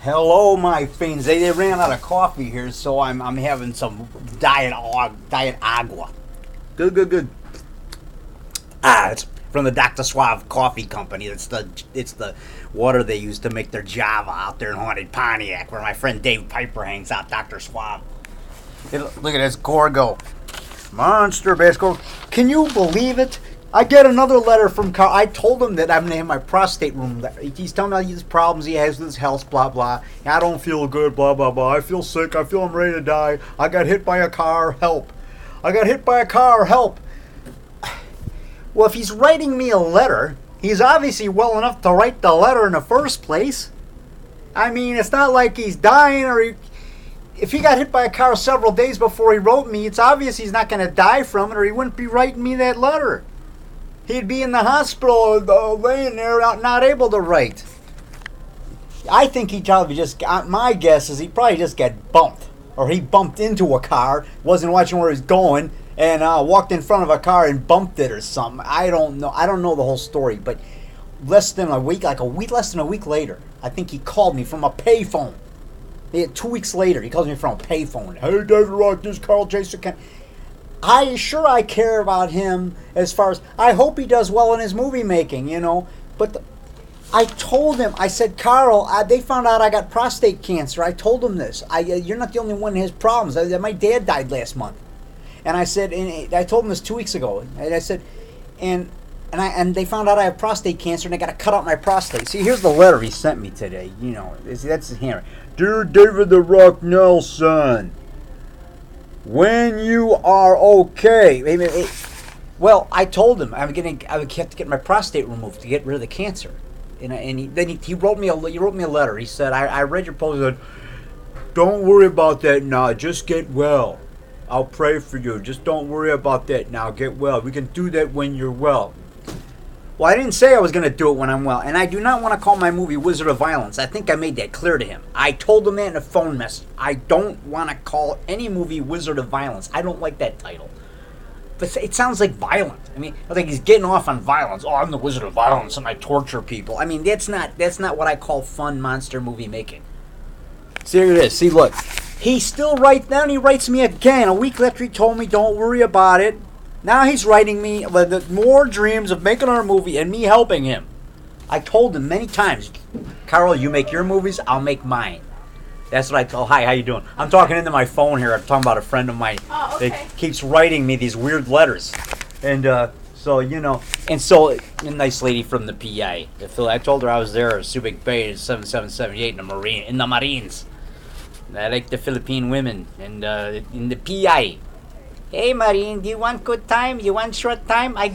Hello, my fiends. They ran out of coffee here, so I'm having some diet agua. Good. It's from the Dr. Suave Coffee Company. It's the water they use to make their Java out there in haunted Pontiac, where my friend Dave Piper hangs out. Dr. Suave. Look at this Gorgo, monster basco. Can you believe it? I get another letter from Carl. I told him that I'm going to have my prostate room. He's telling me these problems he has with his health, blah, blah. I don't feel good, blah, blah, blah. I feel sick. I feel I'm ready to die. I got hit by a car. Help. I got hit by a car. Help. Well, if he's writing me a letter, he's obviously well enough to write the letter in the first place. I mean, it's not like he's dying or if he got hit by a car several days before he wrote me, it's obvious he's not going to die from it or he wouldn't be writing me that letter. He'd be in the hospital laying there not able to write. I think he probably just my guess is he probably just got bumped. Or he bumped into a car, wasn't watching where he was going, and walked in front of a car and bumped it or something. I don't know. I don't know the whole story, but less than a week later, I think he called me from a payphone. 2 weeks later, he calls me from a payphone. Hey, David Rock, this is Carl Jason Kent. I care about him as far as I hope he does well in his movie making, But I told him, I said, Carl, they found out I got prostate cancer. I told him this. You're not the only one who has problems. My dad died last month, and I said, and I told him this 2 weeks ago. And I said, and they found out I have prostate cancer, and they got to cut out my prostate. See, here's the letter he sent me today. That's his handwriting. Dear David the Rock Nelson. When you are okay. Well, I told him I would have to get my prostate removed to get rid of the cancer, then he wrote me a letter. He said, I read your post. He said, don't worry about that now. Just get well. I'll pray for you. Just don't worry about that now. Get well. We can do that when you're well. Well, I didn't say I was going to do it when I'm well, and I do not want to call my movie Wizard of Violence. I think I made that clear to him. I told him that in a phone message. I don't want to call any movie Wizard of Violence. I don't like that title. But it sounds like violent. I mean, I think he's getting off on violence. Oh, I'm the Wizard of Violence and I torture people. I mean, that's not what I call fun monster movie making. See, here it is. See, look. He still writes, then he writes me again. A week after he told me, don't worry about it. Now he's writing me more dreams of making our movie and me helping him. I told him many times, Carl, you make your movies, I'll make mine. That's what I told. Hi, how you doing? I'm talking into my phone here. I'm talking about a friend of mine that keeps writing me these weird letters. And so, and so a nice lady from the PI. I told her I was there at Subic Bay in 7778 in the Marines. I like the Philippine women and in the PI. Hey, Marine, do you want good time? You want short time? I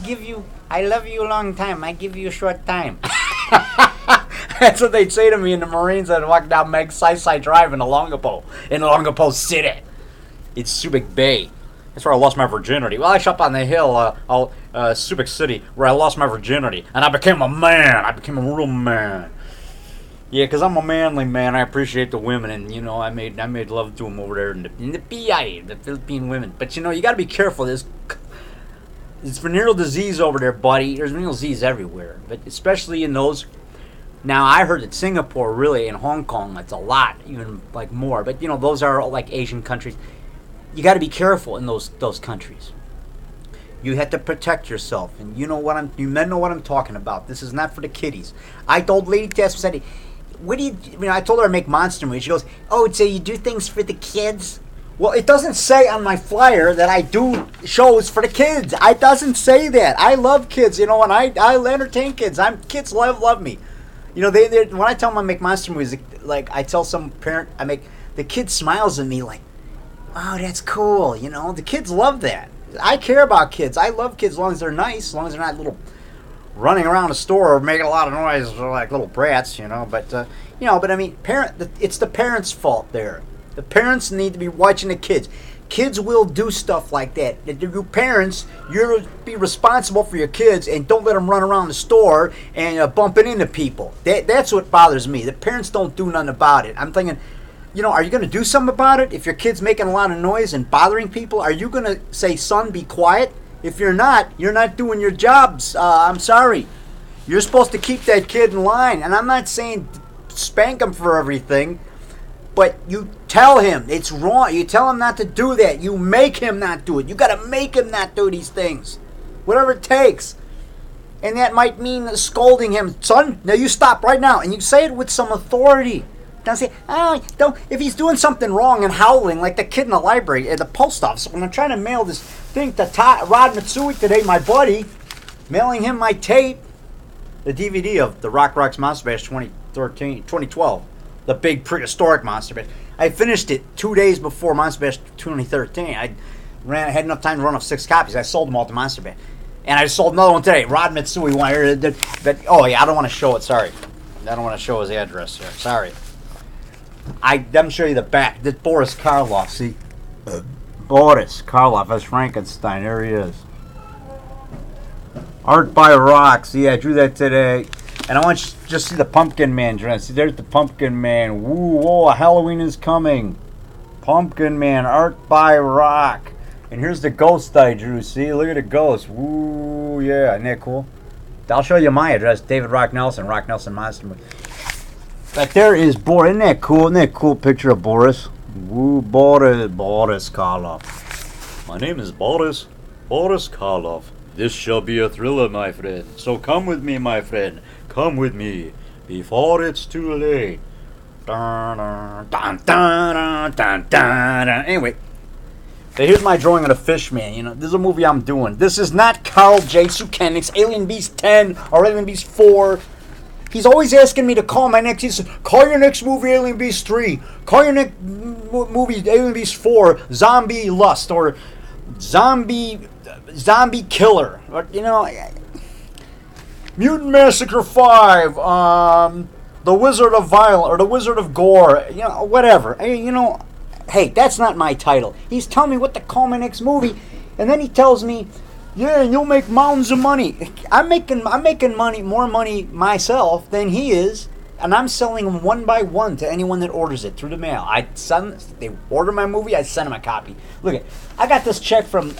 love you long time. I give you short time. That's what they'd say to me in the Marines. I'd walk down Magsaysay Drive in Olongapo City. It's Subic Bay. That's where I lost my virginity. Well, I shot up on the hill, Subic City, where I lost my virginity. And I became a man. I became a real man. Yeah, because I'm a manly man. I appreciate the women, and I made love to them over there in the PI, the Philippine women. But you got to be careful. There's venereal disease over there, buddy. There's venereal disease everywhere, but especially in those. Now I heard that Singapore, really, and Hong Kong, that's a lot, even like more. But those are like Asian countries. You got to be careful in those countries. You have to protect yourself, and you men know what I'm talking about. This is not for the kiddies. I told Lady Tess, said, what do you, I told her I make monster movies. She goes, oh, so you do things for the kids? Well, it doesn't say on my flyer that I do shows for the kids. It doesn't say that. I love kids, and I entertain kids. Kids love me. They when I tell them I make monster movies, like I tell some parent, the kid smiles at me like, oh, that's cool. The kids love that. I care about kids. I love kids as long as they're nice, as long as they're not little running around a store making a lot of noise like little brats, But I mean, it's the parents' fault there. The parents need to be watching the kids. Kids will do stuff like that. You parents, you'll be responsible for your kids and don't let them run around the store and bumping into people. That's what bothers me. The parents don't do nothing about it. I'm thinking, are you going to do something about it? If your kid's making a lot of noise and bothering people, are you going to say, son, be quiet? If you're not doing your jobs. I'm sorry. You're supposed to keep that kid in line. And I'm not saying spank him for everything. But you tell him it's wrong. You tell him not to do that. You make him not do it. You got to make him not do these things. Whatever it takes. And that might mean scolding him. Son, now you stop right now. And you say it with some authority. Don't say, oh, don't. If he's doing something wrong and howling like the kid in the library at the post office. When I'm trying to mail this thing to Rod Mitsui today, my buddy, mailing him my tape, the DVD of the Rock Rocks Monster Bash 2012. The big prehistoric Monster Bash. I finished it 2 days before Monster Bash 2013. I had enough time to run off 6 copies. I sold them all to Monster Bash. And I sold another one today. Rod Mitsui. Oh, yeah, I don't want to show it. Sorry. I don't want to show his address here. Sorry. Let me show you the back. This Boris Karloff. See? Boris Karloff. That's Frankenstein. There he is. Art by Rock. See, I drew that today. And I want you to just see the Pumpkin Man dress. See, there's the Pumpkin Man. Woo, whoa, Halloween is coming. Pumpkin Man, art by Rock. And here's the ghost I drew. See, look at the ghost. Woo, yeah, isn't that cool? I'll show you my address. David Rock Nelson Monster Movie. But there is Boris. Isn't that cool? Isn't that a cool picture of Boris? Woo, Boris Karloff. My name is Boris Karloff. This shall be a thriller, my friend. So come with me, my friend. Come with me before it's too late. Dun, dun, dun, dun, dun, dun. Anyway, so here's my drawing of the Fishman. You know, this is a movie I'm doing. This is not Carl J. Sukenik's Alien Beast 10 or Alien Beast 4. He's always asking me to call my next. He says, call your next movie Alien Beast 3. Call your next movie Alien Beast 4 Zombie Lust or Zombie Killer. Or, you know, Mutant Massacre 5, The Wizard of Violence, or The Wizard of Gore, you know, whatever. You know, hey, that's not my title. He's telling me what to call my next movie, and then he tells me, yeah, you'll make mountains of money. I'm making more money myself than he is, and I'm selling them one by one to anyone that orders it through the mail. They order my movie, I send them a copy. Look I got this check from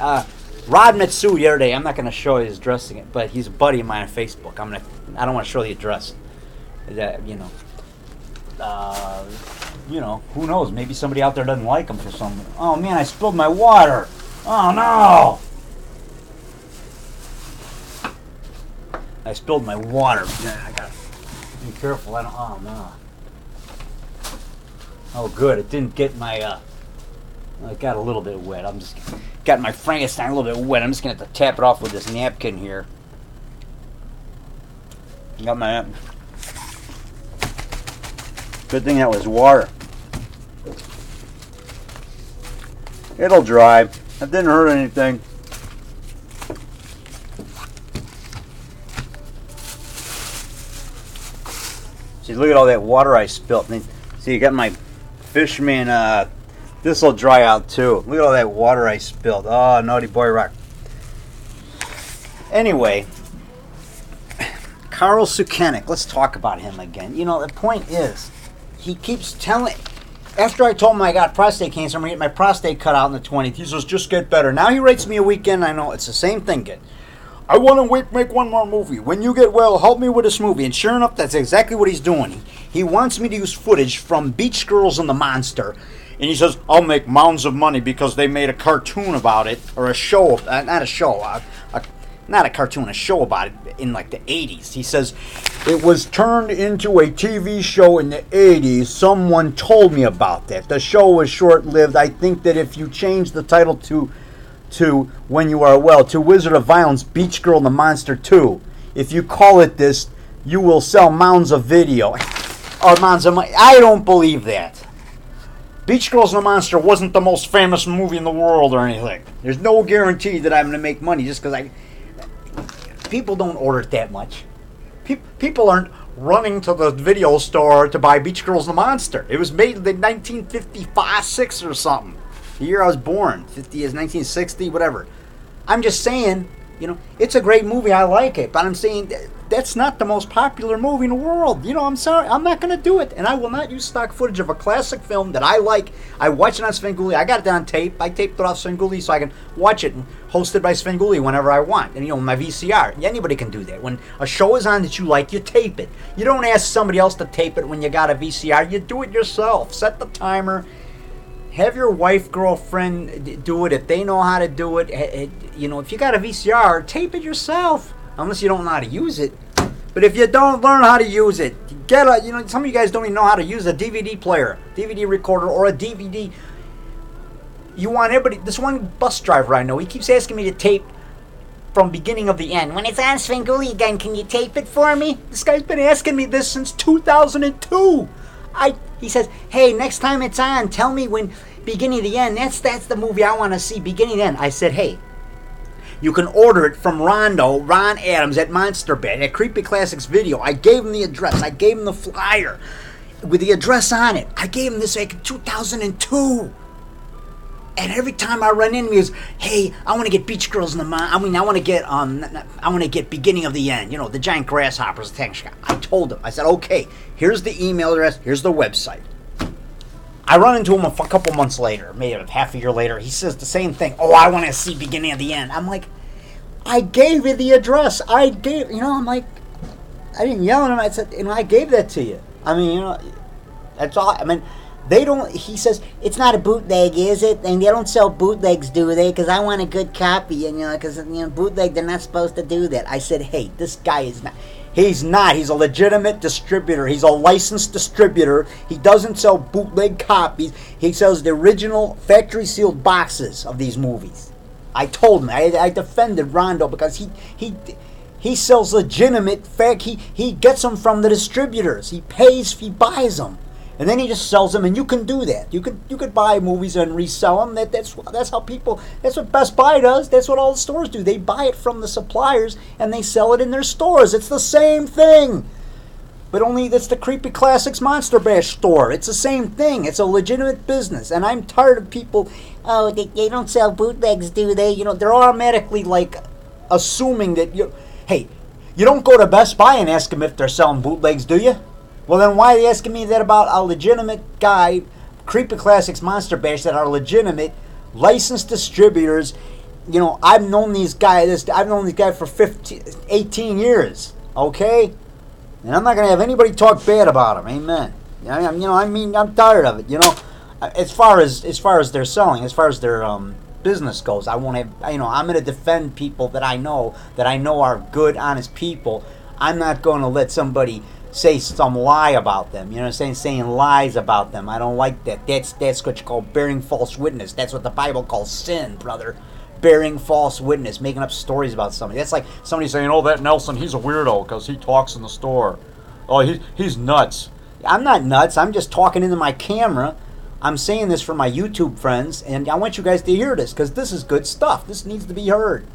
Rod Mitsui the other day. I'm not going to show you his address again, but he's a buddy of mine on Facebook. I don't want to show the address. You know, who knows? Maybe somebody out there doesn't like him for something. Oh man, I spilled my water. Oh no! I spilled my water. I gotta be careful. Oh no. Oh good, it didn't get my. It got a little bit wet. I'm just got my Frankenstein a little bit wet. I'm just gonna have to tap it off with this napkin here. Got my. Good thing that was water. It'll dry. That didn't hurt anything. See, look at all that water I spilled. See, you got my Fishman. This will dry out too. Look at all that water I spilled. Oh, naughty boy rock. Anyway, Carl Sukenik. Let's talk about him again. You know, the point is, he keeps telling. After I told him I got prostate cancer, I'm going to get my prostate cut out in the 20th. He says, just get better. Now he writes me a weekend. I know it's the same thing, kid. I want to make one more movie. When you get well, help me with this movie. And sure enough, that's exactly what he's doing. He wants me to use footage from Beach Girls and the Monster. And he says, I'll make mounds of money because they made a cartoon about it. Or a show, not a show, not a cartoon, a show about it in like the 80s. He says, it was turned into a TV show in the 80s. Someone told me about that. The show was short-lived. I think that if you change the title to When You Are Well, to Wizard of Violence, Beach Girl and the Monster 2, if you call it this, you will sell mounds of video. Or mounds of money. I don't believe that. Beach Girls and the Monster wasn't the most famous movie in the world or anything. There's no guarantee that I'm going to make money just because people don't order it that much. People aren't running to the video store to buy Beach Girls and the Monster. It was made in 1955, 6 or something. The year I was born. 50 is 1960, whatever. I'm just saying, You know, it's a great movie. I like it, but I'm saying that's not the most popular movie in the world. You know, I'm sorry, I'm not going to do it, and I will not use stock footage of a classic film that I like. I watch it on Svengoolie. I got it on tape. I taped it off Svengoolie so I can watch it and hosted by Svengoolie whenever I want. And my VCR. Anybody can do that. When a show is on that you like, you tape it. You don't ask somebody else to tape it when you got a VCR. You do it yourself. Set the timer. Have your wife, girlfriend do it if they know how to do it. If you got a VCR, tape it yourself. Unless you don't know how to use it. But if you don't learn how to use it, some of you guys don't even know how to use a DVD player, DVD recorder, or a DVD. You want everybody. This one bus driver I know, he keeps asking me to tape from beginning of the end. When it's on Svengoolie again, can you tape it for me? This guy's been asking me this since 2002. He says, hey, next time it's on, tell me when beginning of the end. That's the movie I want to see, beginning to end. I said, hey, you can order it from Ron Adams at Monster Bed at Creepy Classics Video. I gave him the address. I gave him the flyer with the address on it. I gave him this like in 2002. And every time I run into him, he goes, hey, I want to get Beach Girls in the Mind. I want to get beginning of the end. The giant grasshoppers attacking. I told him. I said, okay, here's the email address. Here's the website. I run into him a couple months later, maybe half a year later. He says the same thing. Oh, I want to see beginning of the end. I'm like, I gave you the address. I'm like, I didn't yell at him. I said, I gave that to you. I mean, that's all. I mean, they don't, he says, it's not a bootleg, is it? And they don't sell bootlegs, do they? Because I want a good copy. And, because, bootleg, they're not supposed to do that. I said, hey, this guy is not. He's not. He's a legitimate distributor. He's a licensed distributor. He doesn't sell bootleg copies. He sells the original factory-sealed boxes of these movies. I told him. I defended Rondo because he sells legitimate he gets them from the distributors. He buys them. And then he just sells them, and you can do that. You could buy movies and resell them. That's how people. That's what Best Buy does. That's what all the stores do. They buy it from the suppliers and they sell it in their stores. It's the same thing, but only that's the Creepy Classics Monster Bash store. It's the same thing. It's a legitimate business, and I'm tired of people. Oh, they don't sell bootlegs, do they? They're automatically like assuming that Hey, you don't go to Best Buy and ask them if they're selling bootlegs, do you? Well, then why are they asking me that about a legitimate guy, Creepy Classics Monster Bash, that are legitimate, licensed distributors? I've known these guys. I've known these guys for 18 years. Okay, and I'm not gonna have anybody talk bad about them. Amen. I'm tired of it. As far as their selling, as far as their business goes, I won't have. I'm gonna defend people that I know are good, honest people. I'm not going to let somebody say some lie about them, saying lies about them. I don't like that. That's what you call bearing false witness. That's what the Bible calls sin, brother. Bearing false witness, making up stories about somebody. That's like somebody saying, oh, that Nelson, he's a weirdo because he talks in the store. Oh, he's nuts. I'm not nuts. I'm just talking into my camera. I'm saying this for my YouTube friends, and I want you guys to hear this because this is good stuff. This needs to be heard.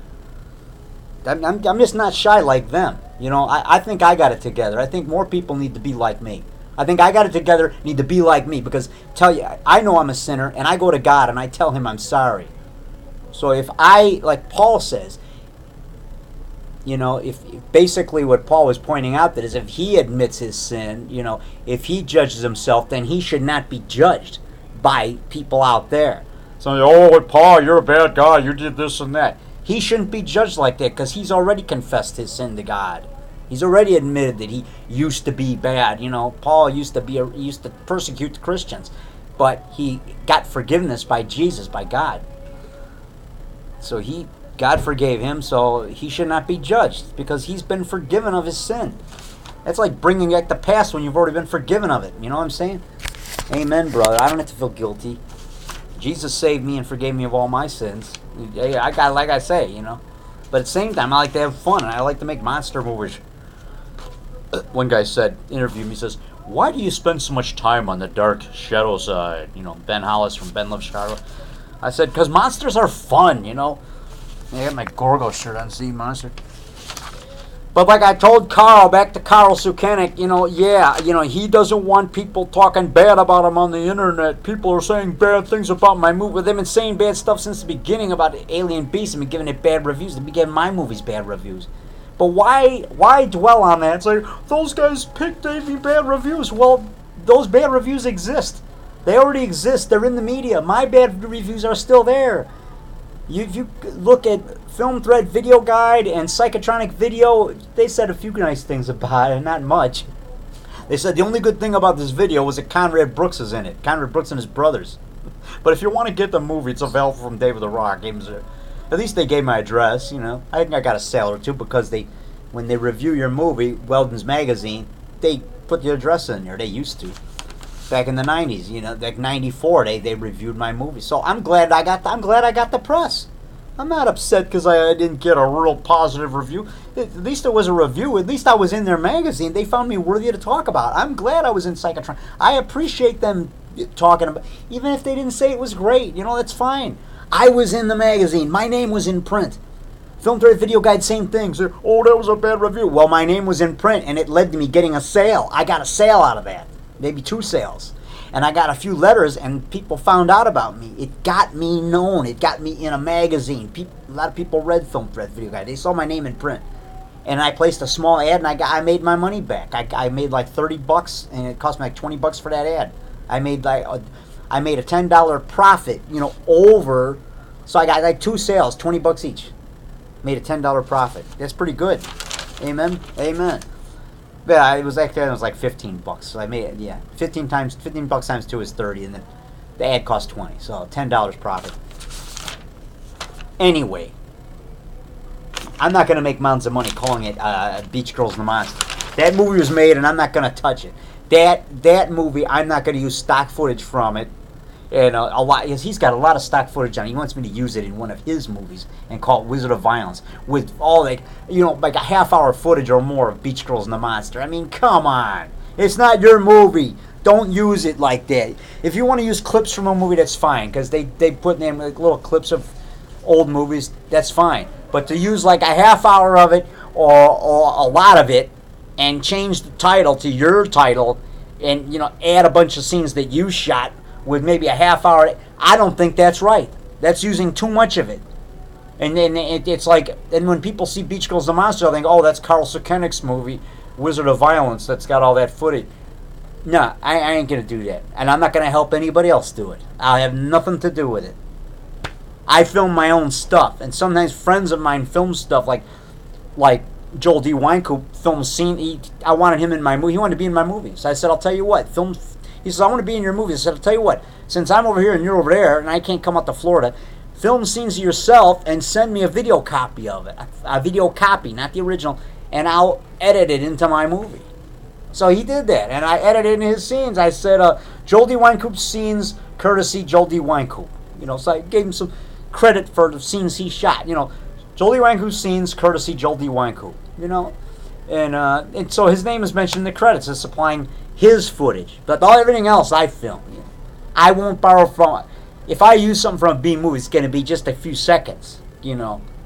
I'm just not shy like them. I think I got it together. I think more people need to be like me. I think I got it together, need to be like me, because I know I'm a sinner, and I go to God and I tell him I'm sorry. So if like Paul says, if basically what Paul was pointing out, that is, if he admits his sin, if he judges himself, then he should not be judged by people out there. So, oh, Paul, you're a bad guy, you did this and that. He shouldn't be judged like that because he's already confessed his sin to God. He's already admitted that he used to be bad. Paul used to persecute the Christians, but he got forgiveness by Jesus, by God. So God forgave him, so he should not be judged because he's been forgiven of his sin. That's like bringing back the past when you've already been forgiven of it. You know what I'm saying? Amen, brother. I don't have to feel guilty. Jesus saved me and forgave me of all my sins. I got, like I say, But at the same time, I like to have fun, and I like to make monster movies. One guy interviewed me, says, why do you spend so much time on the dark shadow side? Ben Hollis from Ben Loves Chicago. I said, because monsters are fun, I got my Gorgo shirt on, see, monster. But like I told Carl, back to Carl Sukenik, he doesn't want people talking bad about him on the internet. People are saying bad things about my movie. They've been saying bad stuff since the beginning about Alien Beast and been giving it bad reviews. They've been giving my movies bad reviews. But why dwell on that? It's like, those guys picked me bad reviews. Well, those bad reviews exist. They already exist. They're in the media. My bad reviews are still there. You look at Film Thread Video Guide and Psychotronic Video, they said a few nice things about it, not much. They said the only good thing about this video was that Conrad Brooks is in it. Conrad Brooks and his brothers. But if you want to get the movie, it's available from David the Rock. At least they gave my address, I think I got a sale or two because when they review your movie, Weldon's Magazine, they put the address in there. They used to. Back in the 90s, like 94, they reviewed my movie. So I'm glad I got the press. I'm not upset because I didn't get a real positive review. At least it was a review. At least I was in their magazine. They found me worthy to talk about. I'm glad I was in Psychotron. I appreciate them talking about, even if they didn't say it was great. That's fine. I was in the magazine. My name was in print. Film Thread Video Guide, same thing. So, that was a bad review. Well, my name was in print, and it led to me getting a sale. I got a sale out of that. Maybe 2 sales. And I got a few letters, and people found out about me. It got me known. It got me in a magazine. A lot of people read Film Thread Video Guide. They saw my name in print. And I placed a small ad, and I made my money back. I made like $30, and it cost me like $20 for that ad. I made a $10 profit, over. So I got like 2 sales, $20 each. Made a $10 profit. That's pretty good. Amen. Amen. Yeah, it was like $15. So I made it. Yeah, $15 times 2 is 30, and then the ad cost 20. So $10 profit. Anyway, I'm not gonna make mountains of money calling it Beach Girls and the Monster. That movie was made, and I'm not gonna touch it. That movie, I'm not gonna use stock footage from it. And a lot, he's got a lot of stock footage on it. He wants me to use it in one of his movies and call it Wizard of Violence with all like a half-hour footage or more of Beach Girls and the Monster. I mean, come on, it's not your movie. Don't use it like that. If you want to use clips from a movie, that's fine because they put in like little clips of old movies. That's fine. But to use like a half hour of it or a lot of it and change the title to your title and add a bunch of scenes that you shot with maybe a half hour, I don't think that's right. That's using too much of it. And then it's like, and when people see Beach Girls the Monster, they'll think, oh, that's Carl Sukenik's movie, Wizard of Violence, that's got all that footage. No, I ain't going to do that. And I'm not going to help anybody else do it. I have nothing to do with it. I film my own stuff. And sometimes friends of mine film stuff like Joel D. Wynkoop filmed scene. I wanted him in my movie. He wanted to be in my movie. So I said, I'll tell you what, He says, I want to be in your movie. I said, I'll tell you what, since I'm over here and you're over there and I can't come out to Florida, film scenes of yourself and send me a video copy of it. A video copy, not the original, and I'll edit it into my movie. So he did that, and I edited in his scenes. I said, Joel D. Wynkoop's scenes, courtesy Joel D. Wynkoop. So I gave him some credit for the scenes he shot. Joel D. Wynkoop's scenes, courtesy Joel D. Wynkoop. And so his name is mentioned in the credits as supplying his footage, but everything else I film. I won't borrow from. If I use something from a B movie, it's going to be just a few seconds.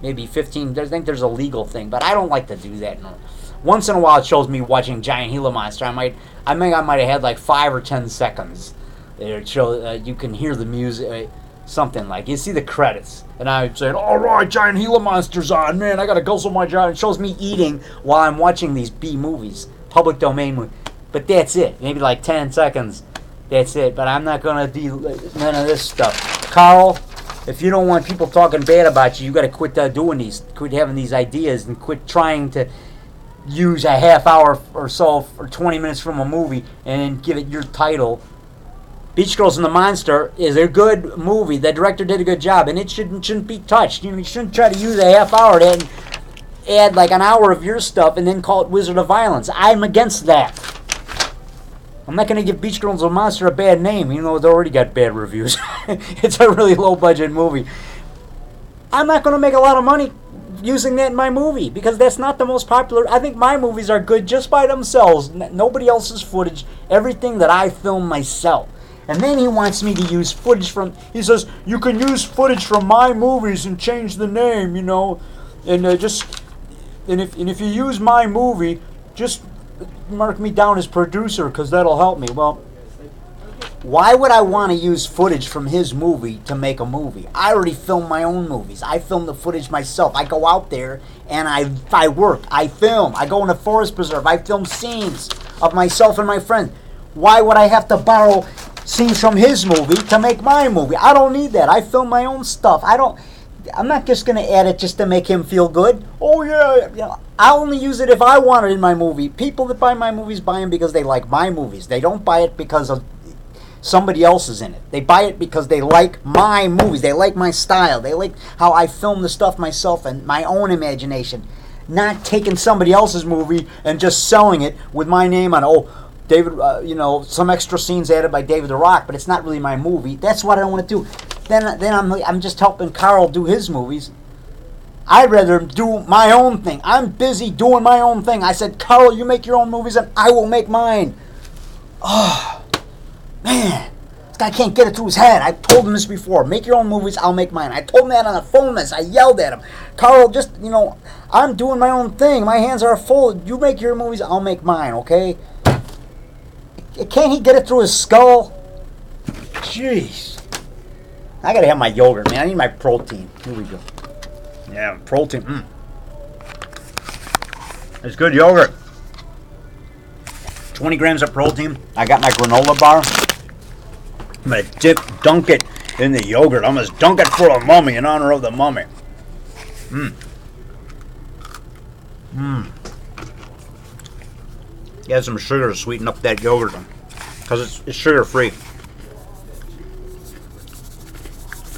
Maybe 15. I think there's a legal thing, but I don't like to do that. No. Once in a while, it shows me watching Giant Gila Monster. I think I might have had like 5 or 10 seconds. It show you can hear the music, something like you see the credits, and I'm saying, "All right, Giant Gila Monster's on, man. I gotta guzzle my giant." It shows me eating while I'm watching these B movies, public domain movies. But that's it. Maybe like 10 seconds. That's it. But I'm not going to do none of this stuff. Carl, if you don't want people talking bad about you, you got to quit quit having these ideas and quit trying to use a half hour or so or 20 minutes from a movie and give it your title. Beach Girls and the Monster is a good movie. The director did a good job, and it shouldn't be touched. You shouldn't try to use a half hour and add like an hour of your stuff and then call it Wizard of Violence. I'm against that. I'm not going to give Beach Girls and the Monster a bad name, even though it's already got bad reviews. It's a really low-budget movie. I'm not going to make a lot of money using that in my movie because that's not the most popular. I think my movies are good just by themselves. Nobody else's footage. Everything that I film myself. And then he wants me to use footage from. He says you can use footage from my movies and change the name, and just and if you use my movie, just mark me down as producer because that'll help me. Well, Why would I want to use footage from his movie to make a movie? I already film my own movies. I film the footage myself. I go out there and I work. I film. I go in a forest preserve. I film scenes of myself and my friend. Why would I have to borrow scenes from his movie to make my movie? I don't need that. I film my own stuff. I'm not just going to add it just to make him feel good. Oh, yeah. I'll only use it if I want it in my movie. People that buy my movies buy them because they like my movies. They don't buy it because of somebody else is in it. They buy it because they like my movies. They like my style. They like how I film the stuff myself and my own imagination. Not taking somebody else's movie and just selling it with my name on, David, some extra scenes added by David the Rock, but it's not really my movie. That's what I don't want to do. Then I'm just helping Carl do his movies. I'd rather do my own thing. I'm busy doing my own thing. I said, Carl, you make your own movies and I will make mine. Oh, man. This guy can't get it through his head. I told him this before. Make your own movies, I'll make mine. I told him that on the phone. I yelled at him. Carl, I'm doing my own thing. My hands are full. You make your movies, I'll make mine, okay? Can't he get it through his skull? Jeez. I gotta have my yogurt, man. I need my protein. Here we go. Yeah, protein. It's good yogurt. 20 grams of protein. I got my granola bar. I'm gonna dunk it in the yogurt. I'm gonna dunk it for a mummy in honor of the mummy. Get some sugar to sweeten up that yogurt because it's sugar free.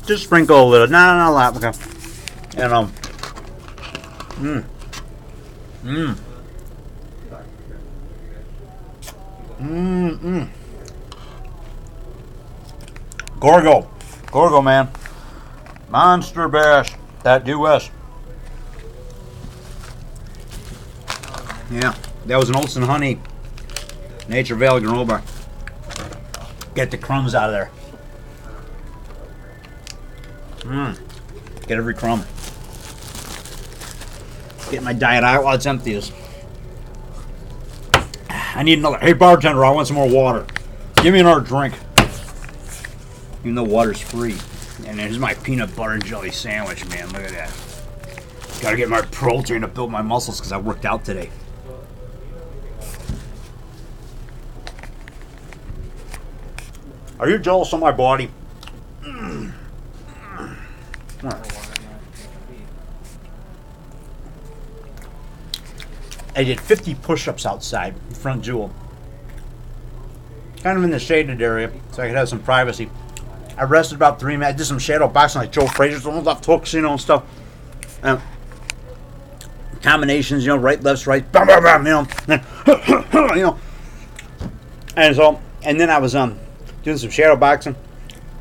Just sprinkle a little, not a lot, okay. And Gorgo, man, Monster Bash, that US. Yeah, that was an Olsen Honey Nature Valley granola bar. Get the crumbs out of there. Get every crumb. Get my diet out while it's empty. I need another. Hey, bartender, I want some more water. Give me another drink. Even though water's free. And here's my peanut butter and jelly sandwich, man. Look at that. Gotta get my protein to build my muscles because I worked out today. Are you jealous of my body? I did 50 push-ups outside, front jewel. Kind of in the shaded area, so I could have some privacy. I rested about 3 minutes. I did some shadow boxing like Joe Frazier's left hooks, and stuff. Combinations, right, left, right, bam, bam, bam, And then I was doing some shadow boxing.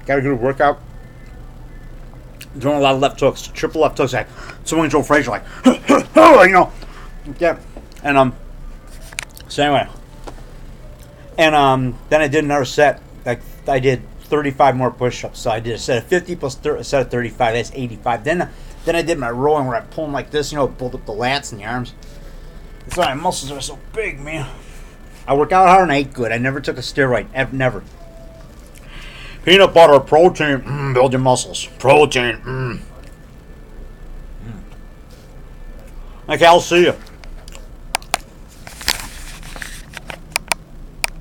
Got a good workout. Doing a lot of left hooks, triple left hooks, like someone Joe Frazier, like, yeah. And so anyway, and then I did another set. Like I did 35 more push-ups. So I did a set of 50 plus a set of 35. That's 85. Then I did my rolling where I pull them like this, pulled up the lats and the arms. That's why my muscles are so big, man. I work out hard and I eat good. I never took a steroid. Never. Peanut butter, protein, build your muscles. Protein, Okay, I'll see you.